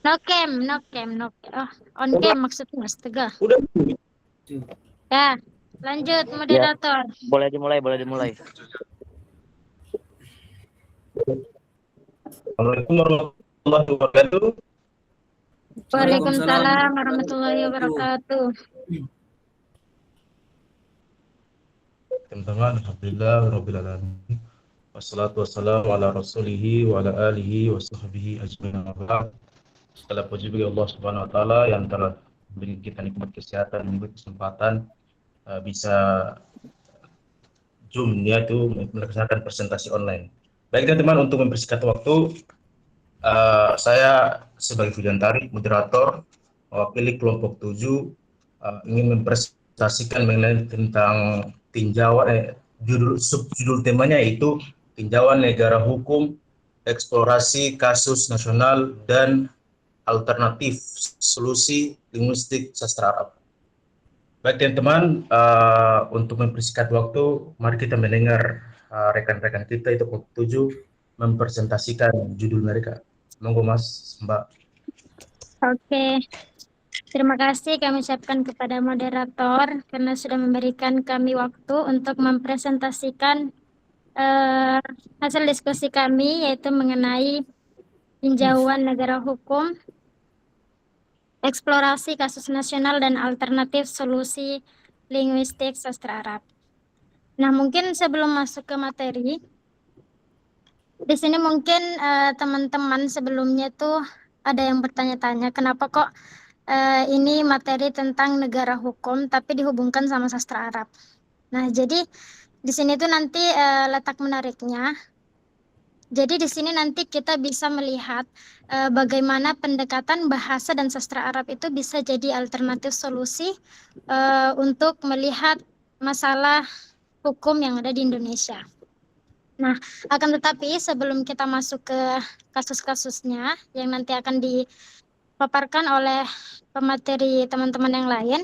No cam, no cam, no cam. Oh, on cam maksudnya, astaga. Udah. Ya, lanjut Ya, moderator. boleh dimulai, boleh dimulai. Assalamualaikum warahmatullahi wabarakatuh. Waalaikumsalam warahmatullahi wabarakatuh. Teman-teman, alhamdulillah rabbil alamin. Wassalatu wassalamu ala rasulihi wa ala alihi wa sahbihi ajmain. Segala puji bagi Allah Subhanahu wa taala yang telah memberi kita nikmat kesehatan, memberi kesempatan bisa Zoom itu melaksanakan presentasi online. Baik teman-teman, untuk mempersingkat waktu, saya sebagai Fujantari, moderator, mewakili kelompok 7, ingin mempresentasikan mengenai tentang tinjauan, subjudul temanya yaitu tinjauan negara hukum, eksplorasi kasus nasional, dan alternatif solusi linguistik sastra Arab. Baik teman-teman, untuk mempersingkat waktu, mari kita mendengar rekan-rekan kita itu kelompok 7 mempresentasikan judul mereka. Monggo Mas, Mbak. Oke, terima kasih kami ucapkan kepada moderator karena sudah memberikan kami waktu untuk mempresentasikan hasil diskusi kami, yaitu mengenai tinjauan negara hukum, eksplorasi kasus nasional, dan alternatif solusi linguistik sastra Arab. Nah, mungkin sebelum masuk ke materi, di sini mungkin teman-teman sebelumnya tuh ada yang bertanya-tanya, kenapa kok ini materi tentang negara hukum tapi dihubungkan sama sastra Arab. Nah, jadi di sini tuh nanti letak menariknya. Jadi di sini nanti kita bisa melihat bagaimana pendekatan bahasa dan sastra Arab itu bisa jadi alternatif solusi untuk melihat masalah hukum yang ada di Indonesia. Nah, akan tetapi sebelum kita masuk ke kasus-kasusnya yang nanti akan dipaparkan oleh pemateri teman-teman yang lain,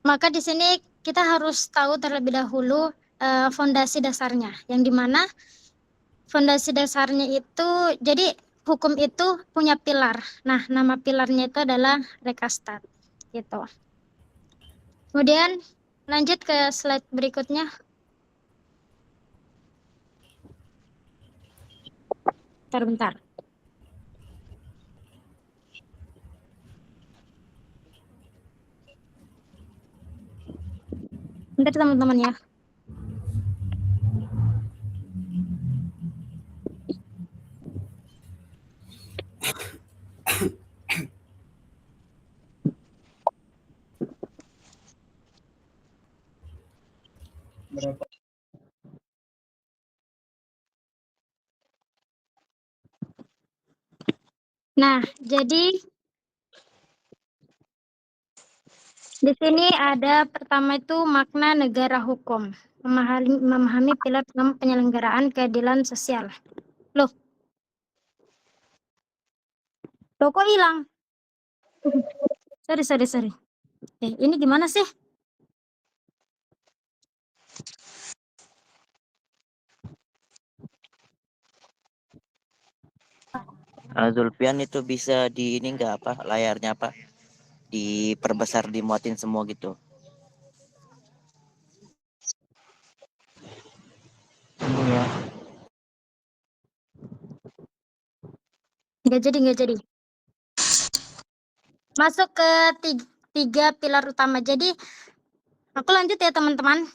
maka di sini kita harus tahu terlebih dahulu fondasi dasarnya, yang dimana fondasi dasarnya itu, jadi hukum itu punya pilar. Nah, nama pilarnya itu adalah rekastat, gitu. Kemudian lanjut ke slide berikutnya. Bentar. Bentar teman-teman ya. Nah, jadi di sini ada pertama itu makna negara hukum, memahami pilar penyelenggaraan keadilan sosial. Loh kok hilang? Sorry. Ini gimana sih? Zulfian itu bisa di ini nggak apa layarnya apa diperbesar, dimuatin semua gitu. Ya. Nggak jadi. Masuk ke tiga pilar utama. Jadi aku lanjut ya teman-teman.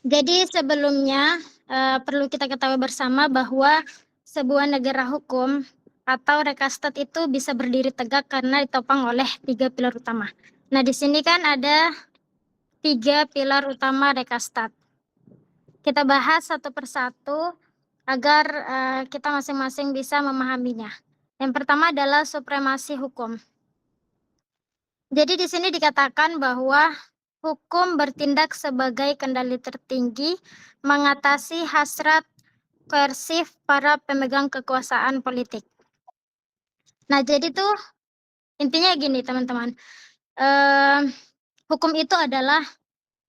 Jadi sebelumnya perlu kita ketahui bersama bahwa sebuah negara hukum atau rekastat itu bisa berdiri tegak karena ditopang oleh tiga pilar utama. Nah, di sini kan ada tiga pilar utama rekastat. Kita bahas satu persatu agar kita masing-masing bisa memahaminya. Yang pertama adalah supremasi hukum. Jadi di sini dikatakan bahwa hukum bertindak sebagai kendali tertinggi mengatasi hasrat koersif para pemegang kekuasaan politik. Nah, jadi tuh intinya gini teman-teman. Hukum itu adalah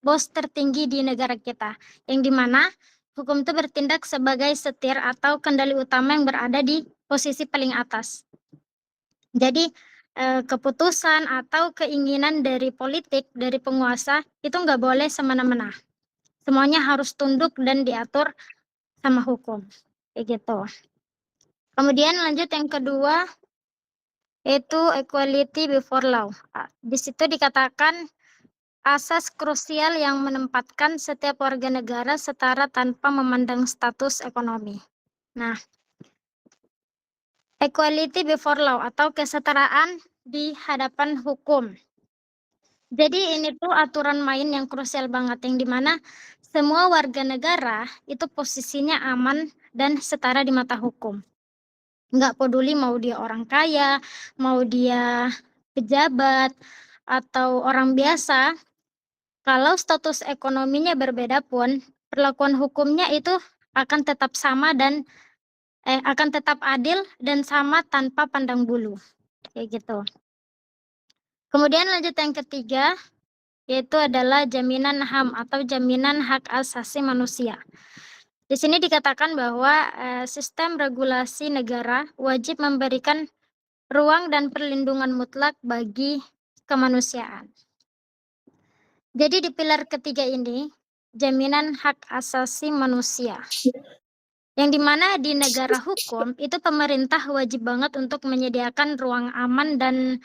bos tertinggi di negara kita, yang dimana hukum itu bertindak sebagai setir atau kendali utama yang berada di posisi paling atas. Jadi keputusan atau keinginan dari politik, dari penguasa itu nggak boleh semena-mena. Semuanya harus tunduk dan diatur sama hukum. Kayak gitu. Kemudian lanjut yang kedua, yaitu equality before law. Di situ dikatakan asas krusial yang menempatkan setiap warga negara setara tanpa memandang status ekonomi. Nah, equality before law atau kesetaraan di hadapan hukum. Jadi ini tuh aturan main yang krusial banget, yang dimana semua warga negara itu posisinya aman dan setara di mata hukum. Nggak peduli mau dia orang kaya, mau dia pejabat, atau orang biasa, kalau status ekonominya berbeda pun, perlakuan hukumnya itu akan tetap sama dan akan tetap adil dan sama tanpa pandang bulu. Kayak gitu. Kemudian lanjut yang ketiga, yaitu adalah jaminan HAM atau jaminan hak asasi manusia. Di sini dikatakan bahwa sistem regulasi negara wajib memberikan ruang dan perlindungan mutlak bagi kemanusiaan. Jadi di pilar ketiga ini, jaminan hak asasi manusia. Yang dimana di negara hukum, itu pemerintah wajib banget untuk menyediakan ruang aman dan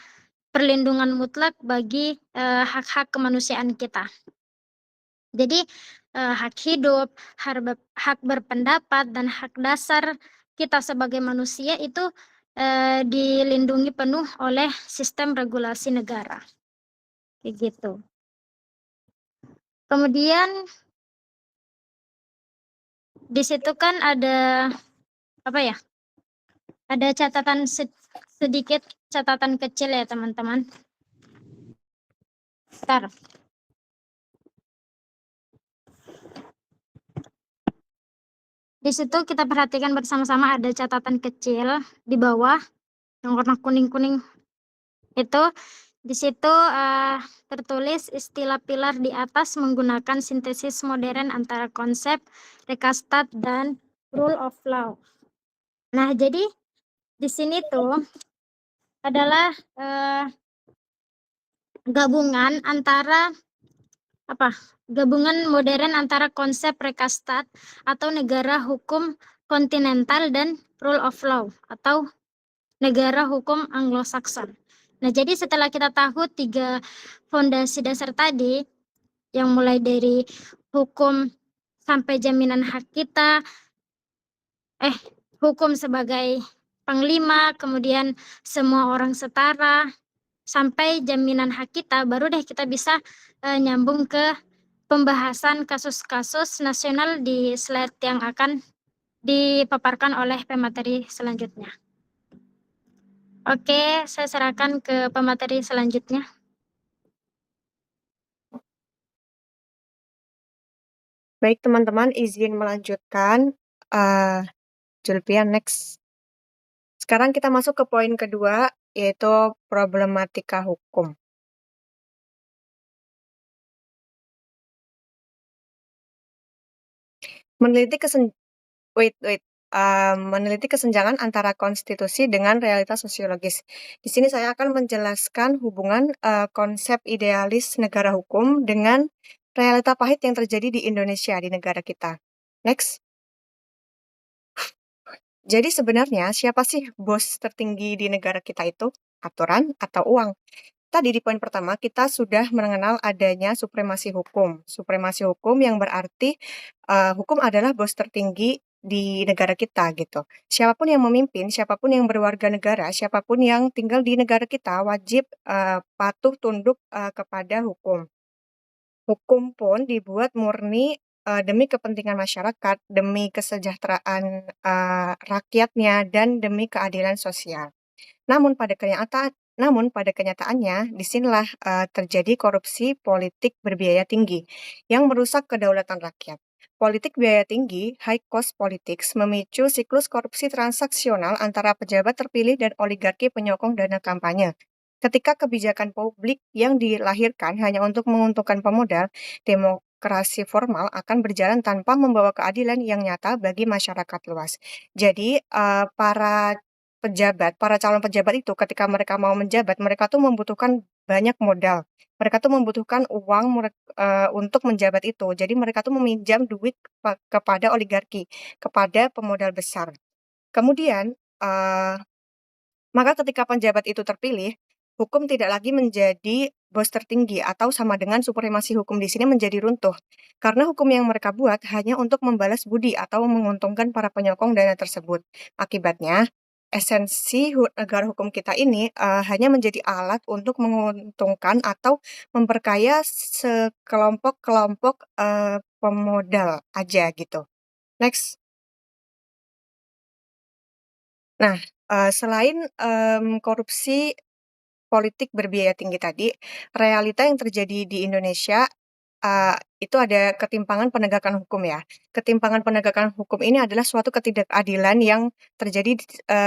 perlindungan mutlak bagi hak-hak kemanusiaan kita. Jadi hak hidup, hak berpendapat, dan hak dasar kita sebagai manusia itu dilindungi penuh oleh sistem regulasi negara. Kayak gitu. Kemudian di situ kan ada apa ya? Ada catatan sedikit catatan kecil ya teman-teman. Bentar. Di situ kita perhatikan bersama-sama ada catatan kecil di bawah yang warna kuning-kuning itu. Di situ tertulis istilah pilar di atas menggunakan sintesis modern antara konsep rekastat dan rule of law. Nah, jadi di sini tuh adalah gabungan antara gabungan modern antara konsep rekastat atau negara hukum kontinental dan rule of law atau negara hukum Anglo-Saxon. Nah, jadi setelah kita tahu 3 fondasi dasar tadi, yang mulai dari hukum sampai jaminan hak kita, hukum sebagai panglima, kemudian semua orang setara, sampai jaminan hak kita, baru deh kita bisa nyambung ke pembahasan kasus-kasus nasional di slide yang akan dipaparkan oleh pemateri selanjutnya. Oke, saya serahkan ke pemateri selanjutnya. Baik teman-teman, izin melanjutkan. Julpian, next. Sekarang kita masuk ke poin kedua, yaitu problematika hukum. Meneliti kesenjangan antara konstitusi dengan realitas sosiologis. Di sini saya akan menjelaskan hubungan konsep idealis negara hukum dengan realita pahit yang terjadi di Indonesia, di negara kita. Next. Jadi sebenarnya siapa sih bos tertinggi di negara kita itu? Aturan atau uang? Tadi di poin pertama kita sudah mengenal adanya supremasi hukum. Supremasi hukum yang berarti hukum adalah bos tertinggi di negara kita gitu. Siapapun yang memimpin, siapapun yang berwarga negara, siapapun yang tinggal di negara kita wajib patuh tunduk kepada hukum. Hukum pun dibuat murni demi kepentingan masyarakat, demi kesejahteraan rakyatnya, dan demi keadilan sosial. Namun pada kenyataannya, disinilah terjadi korupsi politik berbiaya tinggi yang merusak kedaulatan rakyat. Politik biaya tinggi, high cost politics, memicu siklus korupsi transaksional antara pejabat terpilih dan oligarki penyokong dana kampanye. Ketika kebijakan publik yang dilahirkan hanya untuk menguntungkan pemodal, demokrasi formal akan berjalan tanpa membawa keadilan yang nyata bagi masyarakat luas. Jadi, para pejabat, para calon pejabat itu ketika mereka mau menjabat, mereka tuh membutuhkan banyak modal. Mereka tuh membutuhkan uang untuk menjabat itu. Jadi mereka tuh meminjam duit kepada oligarki, kepada pemodal besar. Kemudian, maka ketika penjabat itu terpilih, hukum tidak lagi menjadi bos tertinggi atau sama dengan supremasi hukum di sini menjadi runtuh. Karena hukum yang mereka buat hanya untuk membalas budi atau menguntungkan para penyokong dana tersebut. Akibatnya, esensi negara hukum kita ini hanya menjadi alat untuk menguntungkan atau memperkaya sekelompok-kelompok pemodal aja gitu. Next. Nah, selain korupsi politik berbiaya tinggi tadi, realita yang terjadi di Indonesia itu ada ketimpangan penegakan hukum ya. Ketimpangan penegakan hukum ini adalah suatu ketidakadilan yang terjadi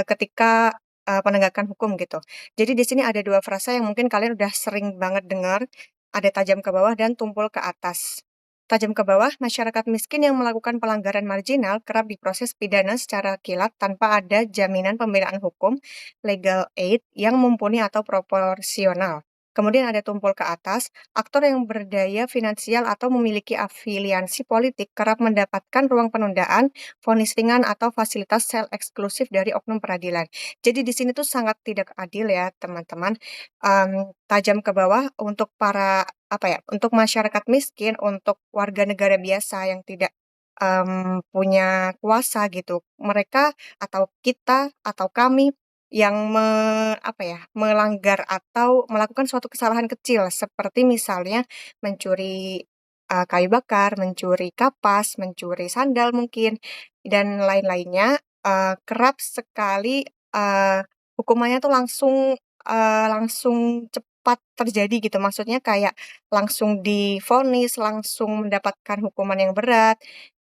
ketika penegakan hukum gitu. Jadi di sini ada dua frasa yang mungkin kalian udah sering banget dengar, ada tajam ke bawah dan tumpul ke atas. Tajam ke bawah, masyarakat miskin yang melakukan pelanggaran marginal kerap diproses pidana secara kilat tanpa ada jaminan pembelaan hukum, legal aid yang mumpuni atau proporsional. Kemudian ada tumpul ke atas, aktor yang berdaya finansial atau memiliki afiliasi politik kerap mendapatkan ruang penundaan, vonis ringan atau fasilitas sel eksklusif dari oknum peradilan. Jadi di sini tuh sangat tidak adil ya teman-teman. Tajam ke bawah untuk para untuk masyarakat miskin, untuk warga negara biasa yang tidak punya kuasa gitu. Mereka atau kita atau kami yang melanggar atau melakukan suatu kesalahan kecil seperti misalnya mencuri kayu bakar, mencuri kapas, mencuri sandal mungkin dan lain-lainnya kerap sekali hukumannya tuh langsung cepat terjadi gitu. Maksudnya kayak langsung divonis, langsung mendapatkan hukuman yang berat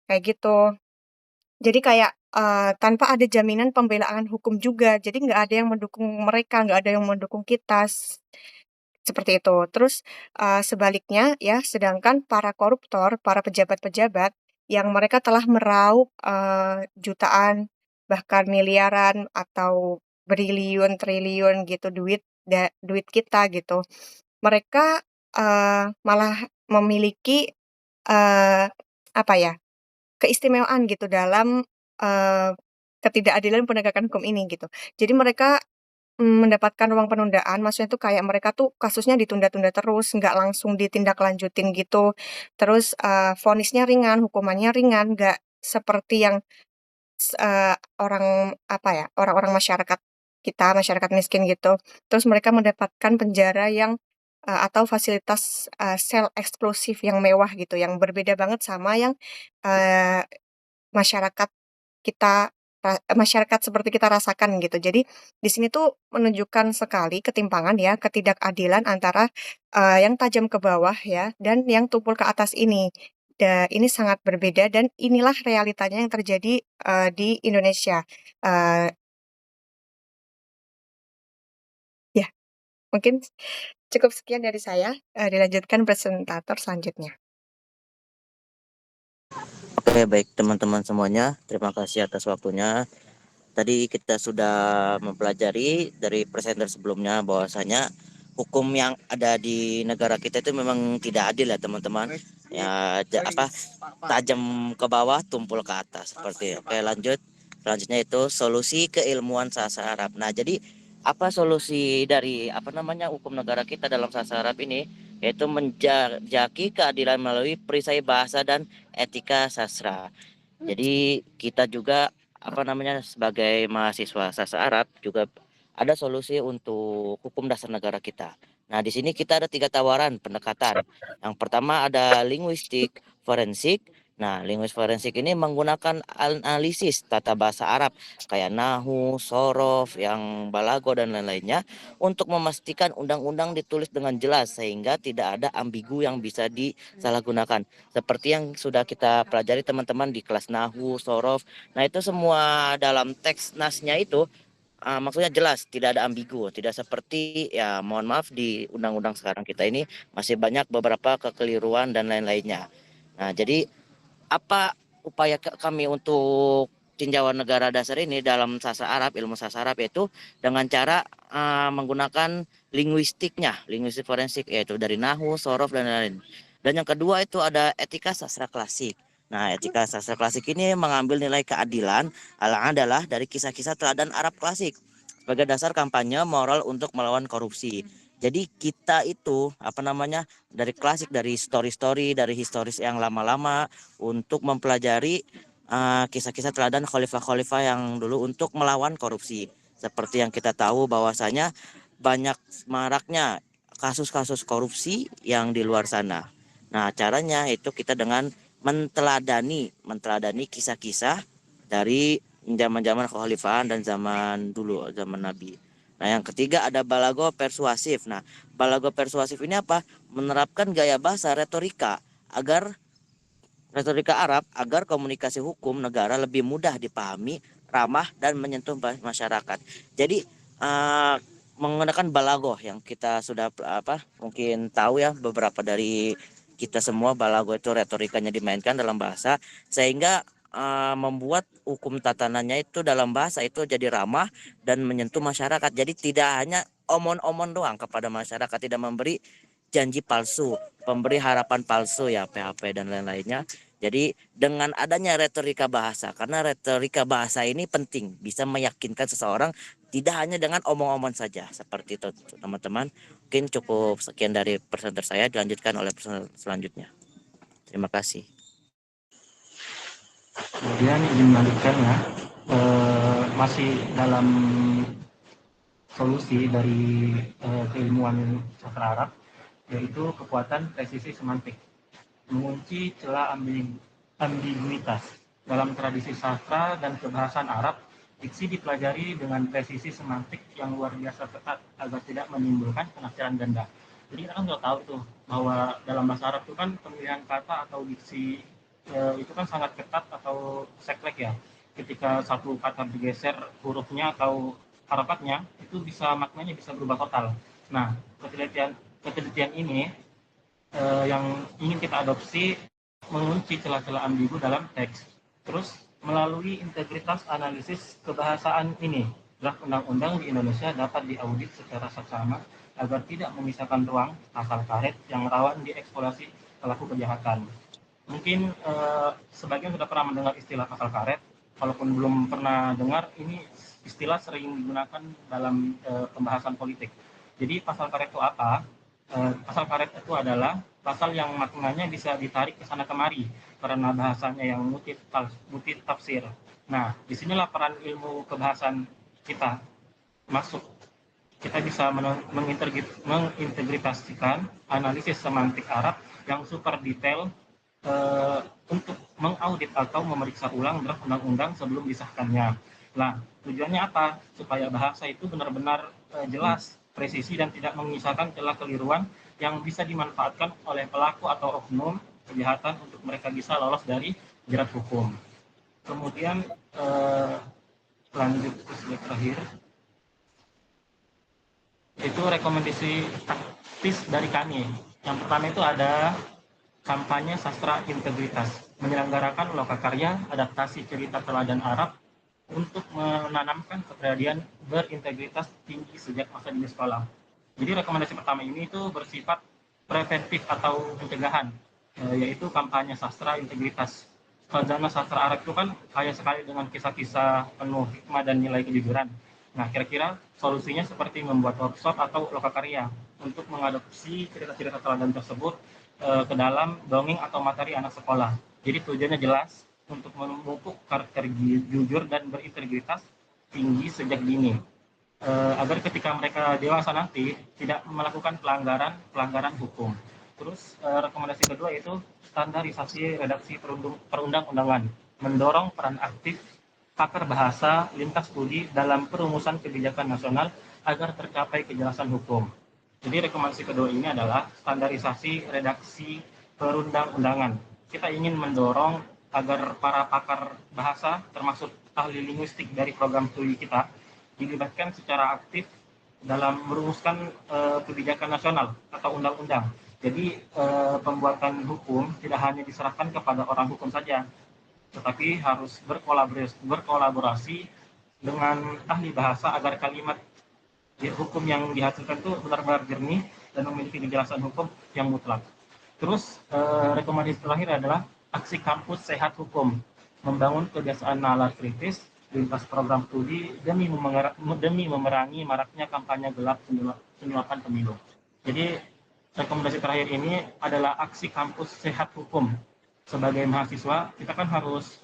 kayak gitu. Jadi kayak tanpa ada jaminan pembelaan hukum juga. Jadi nggak ada yang mendukung mereka, nggak ada yang mendukung kita. Seperti itu. Terus sebaliknya ya, sedangkan para koruptor, para pejabat-pejabat yang mereka telah meraup jutaan, bahkan miliaran atau beriliun, triliun gitu duit kita gitu. Mereka malah memiliki eh, keistimewaan gitu dalam ketidakadilan penegakan hukum ini gitu. Jadi mereka mendapatkan ruang penundaan, maksudnya tuh kayak mereka tuh kasusnya ditunda-tunda terus, nggak langsung ditindaklanjutin gitu. Terus vonisnya ringan, hukumannya ringan, nggak seperti yang orang-orang masyarakat kita, masyarakat miskin gitu. Terus mereka mendapatkan penjara yang atau fasilitas sel eksklusif yang mewah gitu, yang berbeda banget sama yang masyarakat kita masyarakat seperti kita rasakan gitu. Jadi di sini tuh menunjukkan sekali ketimpangan ya, ketidakadilan antara yang tajam ke bawah ya dan yang tumpul ke atas ini. Ini sangat berbeda dan inilah realitanya yang terjadi di Indonesia. Ya, mungkin cukup sekian dari saya. Dilanjutkan presentator selanjutnya. Oke, baik teman-teman semuanya, terima kasih atas waktunya. Tadi kita sudah mempelajari dari presenter sebelumnya bahwasanya hukum yang ada di negara kita itu memang tidak adil ya teman-teman. Ya tajam ke bawah, tumpul ke atas seperti. Oke, lanjut. Selanjutnya itu solusi keilmuan sastra Arab. Nah, jadi apa solusi dari hukum negara kita dalam sastra Arab ini? Yaitu menjaki keadilan melalui perisai bahasa dan etika sastra. Jadi kita juga sebagai mahasiswa sastra Arab juga ada solusi untuk hukum dasar negara kita. Nah, di sini kita ada 3 tawaran pendekatan. Yang pertama ada linguistik forensik. Nah, linguistik forensik ini menggunakan analisis tata bahasa Arab kayak nahu, sorof, yang balago dan lain-lainnya untuk memastikan undang-undang ditulis dengan jelas sehingga tidak ada ambigu yang bisa disalahgunakan. Seperti yang sudah kita pelajari teman-teman di kelas nahu, sorof. Nah, itu semua dalam teks nasnya itu maksudnya jelas, tidak ada ambigu, tidak seperti ya mohon maaf di undang-undang sekarang kita ini masih banyak beberapa kekeliruan dan lain-lainnya. Nah, jadi apa upaya kami untuk tinjauan negara dasar ini dalam sastra Arab, ilmu sastra Arab itu dengan cara menggunakan linguistik forensik, yaitu dari nahu, sorof, dan lain-lain. Dan yang kedua itu ada etika sastra klasik. Nah, etika sastra klasik ini mengambil nilai keadilan adalah dari kisah-kisah teladan Arab klasik sebagai dasar kampanye moral untuk melawan korupsi. Jadi kita itu dari klasik, dari story-story, dari historis yang lama-lama untuk mempelajari kisah-kisah teladan khalifah-khalifah yang dulu untuk melawan korupsi. Seperti yang kita tahu bahwasanya banyak maraknya kasus-kasus korupsi yang di luar sana. Nah, caranya itu kita dengan menteladani kisah-kisah dari zaman-zaman kekhalifahan dan zaman dulu, zaman Nabi. Nah, yang ketiga ada balago persuasif. Nah, balago persuasif ini apa? Menerapkan gaya bahasa retorika Arab agar komunikasi hukum negara lebih mudah dipahami, ramah, dan menyentuh masyarakat. Jadi menggunakan balagoh yang kita sudah mungkin tahu ya, beberapa dari kita semua, balagoh itu retorikanya dimainkan dalam bahasa sehingga membuat hukum tatanannya itu dalam bahasa itu jadi ramah dan menyentuh masyarakat. Jadi tidak hanya omon-omon doang kepada masyarakat, tidak memberi janji palsu, pemberi harapan palsu ya, PHP dan lain-lainnya. Jadi dengan adanya retorika bahasa, karena retorika bahasa ini penting, bisa meyakinkan seseorang tidak hanya dengan omong-omong saja. Seperti itu teman-teman. Mungkin cukup sekian dari presenter saya, dilanjutkan oleh presenter selanjutnya. Terima kasih. Kemudian izin melanjutkan ya, masih dalam solusi dari keilmuan sastra Arab, yaitu kekuatan presisi semantik, mengunci celah ambiguitas. Dalam tradisi sastra dan kebahasaan Arab, diksi dipelajari dengan presisi semantik yang luar biasa ketat agar tidak menimbulkan penafsiran ganda. Jadi kita kan sudah tahu tuh bahwa dalam bahasa Arab itu kan pemilihan kata atau diksi itu kan sangat ketat atau saklek ya. Ketika satu kata bergeser hurufnya atau harokatnya, itu maknanya bisa berubah total. Nah, ketelitian ini yang ingin kita adopsi mengunci celah-celah ambigu dalam teks. Terus melalui integritas analisis kebahasaan ini, draft undang-undang di Indonesia dapat diaudit secara seksama agar tidak memisahkan ruang pasal karet yang rawan dieksploitasi pelaku kejahatan. Mungkin sebagian sudah pernah mendengar istilah pasal karet. Walaupun belum pernah dengar, ini istilah sering digunakan dalam pembahasan politik. Jadi pasal karet itu apa? Pasal karet itu adalah pasal yang maknanya bisa ditarik ke sana kemari karena bahasanya yang multi tafsir. Nah, disinilah peran ilmu kebahasan kita masuk. Kita bisa mengintegrasikan analisis semantik Arab yang super detail untuk mengaudit atau memeriksa ulang draft undang-undang sebelum disahkannya. Nah, tujuannya apa? Supaya bahasa itu benar-benar jelas, presisi, dan tidak menyisakan celah keliruan yang bisa dimanfaatkan oleh pelaku atau oknum kejahatan untuk mereka bisa lolos dari jerat hukum. Kemudian lanjut ke slide terakhir, itu rekomendasi taktis dari kami. Yang pertama itu ada kampanye sastra integritas, menyelenggarakan lokakarya adaptasi cerita teladan Arab untuk menanamkan kepribadian berintegritas tinggi sejak masa dini sekolah. Jadi rekomendasi pertama ini itu bersifat preventif atau pencegahan, yaitu kampanye sastra integritas. Sarjana sastra Arab itu kan kaya sekali dengan kisah-kisah penuh hikmah dan nilai kejujuran. Nah, kira-kira solusinya seperti membuat workshop atau lokakarya untuk mengadopsi cerita-cerita teladan tersebut ke dalam dongeng atau materi anak sekolah. Jadi tujuannya jelas, untuk memupuk karakter jujur dan berintegritas tinggi sejak dini, agar ketika mereka dewasa nanti tidak melakukan pelanggaran hukum. Terus rekomendasi kedua itu standarisasi redaksi perundang-undangan, mendorong peran aktif pakar bahasa lintas studi dalam perumusan kebijakan nasional agar tercapai kejelasan hukum. Jadi rekomendasi kedua ini adalah standarisasi redaksi perundang-undangan. Kita ingin mendorong agar para pakar bahasa, termasuk ahli linguistik dari program studi kita, dilibatkan secara aktif dalam merumuskan kebijakan nasional atau undang-undang. Jadi pembuatan hukum tidak hanya diserahkan kepada orang hukum saja, tetapi harus berkolaborasi dengan ahli bahasa agar kalimat hukum yang dihasilkan itu benar-benar jernih dan memiliki kejelasan hukum yang mutlak. Terus rekomendasi terakhir adalah aksi kampus sehat hukum, membangun kebiasaan nalar kritis lintas program studi demi memerangi maraknya kampanye gelap penyuapan pemilu. Jadi rekomendasi terakhir ini adalah aksi kampus sehat hukum. Sebagai mahasiswa kita kan harus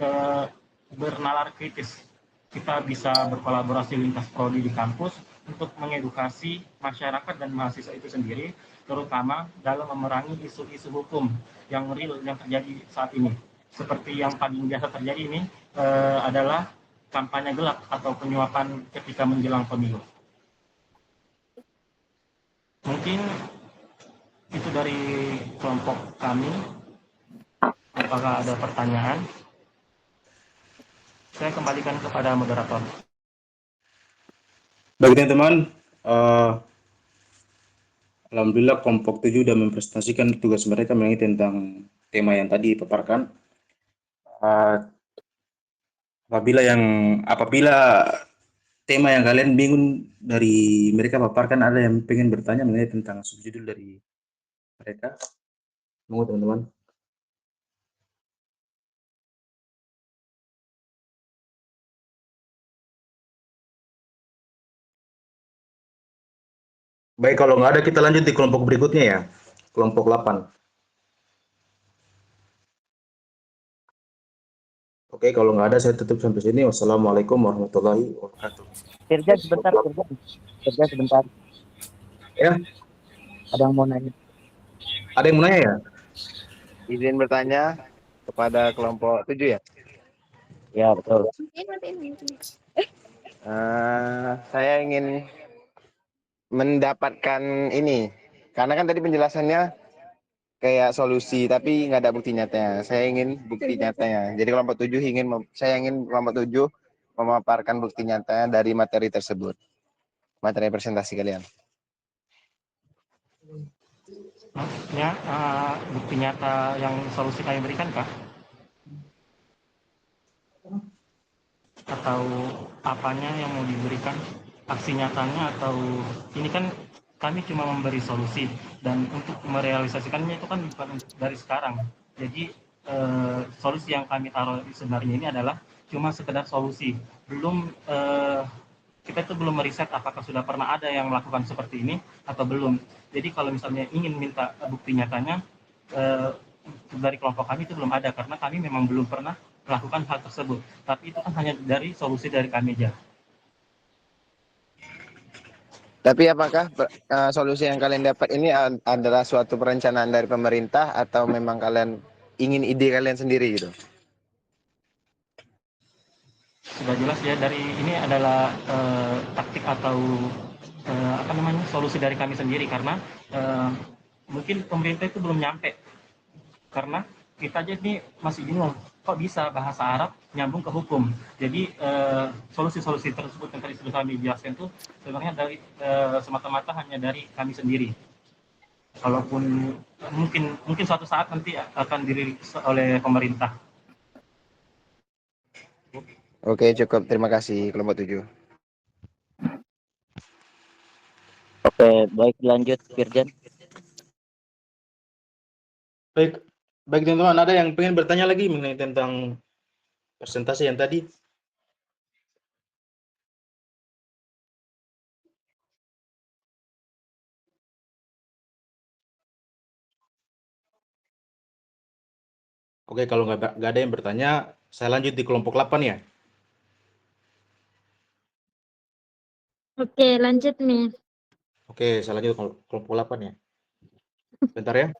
bernalar kritis. Kita bisa berkolaborasi lintas prodi di kampus untuk mengedukasi masyarakat dan mahasiswa itu sendiri, terutama dalam memerangi isu-isu hukum yang real yang terjadi saat ini. Seperti yang paling biasa terjadi ini adalah kampanye gelap atau penyuapan ketika menjelang pemilu. Mungkin itu dari kelompok kami. Apakah ada pertanyaan? Saya kembalikan kepada moderator. Baik teman-teman, alhamdulillah kelompok 7 sudah mempresentasikan tugas mereka mengenai tentang tema yang tadi dipaparkan. Apabila tema yang kalian bingung dari mereka paparkan, ada yang pengen bertanya mengenai tentang subjudul dari mereka, monggo teman-teman. Baik, kalau nggak ada kita lanjut di kelompok berikutnya ya, kelompok 8. Oke, kalau nggak ada saya tutup sampai sini. Wassalamualaikum warahmatullahi wabarakatuh. Firjan sebentar, Firjan sebentar. Ya, Ada yang mau nanya. ada yang mau nanya ya? Izin bertanya kepada kelompok 7 ya. Ya, betul. Saya ingin mendapatkan ini, karena kan tadi penjelasannya kayak solusi, tapi nggak ada bukti nyatanya. Saya ingin bukti nyatanya. Jadi kelompok 7 saya ingin kelompok 7 memaparkan bukti nyatanya dari materi tersebut, materi presentasi kalian. Maksudnya bukti nyata yang solusi kami berikan kah? Atau apanya yang mau diberikan? Aksi nyatanya atau ini kan kami cuma memberi solusi dan untuk merealisasikannya itu kan bukan dari sekarang. Jadi solusi yang kami taruh sebenarnya ini adalah cuma sekedar solusi. Kita itu belum meriset apakah sudah pernah ada yang melakukan seperti ini atau belum. Jadi kalau misalnya ingin minta bukti nyatanya dari kelompok kami itu belum ada karena kami memang belum pernah melakukan hal tersebut. Tapi itu kan hanya dari solusi dari kami aja. Tapi apakah solusi yang kalian dapat ini adalah suatu perencanaan dari pemerintah atau memang kalian ingin ide kalian sendiri gitu? Sudah jelas ya dari ini adalah taktik atau solusi dari kami sendiri karena mungkin pemerintah itu belum nyampe karena kita aja ini masih bingung kok bisa bahasa Arab nyambung ke hukum. Jadi solusi-solusi tersebut yang tadi sudah kami jelaskan itu sebenarnya dari semata-mata hanya dari kami sendiri. Kalaupun mungkin suatu saat nanti akan dirilis oleh pemerintah. Oke, cukup. Terima kasih kelompok 7. Oke, baik lanjut Firjan. Baik, baik teman-teman, ada yang pengen bertanya lagi mengenai tentang presentasi yang tadi? Oke, kalau nggak ada yang bertanya, saya lanjut di kelompok 8 ya. Oke, lanjut nih. Oke, saya lanjut ke kelompok 8 ya. Bentar ya.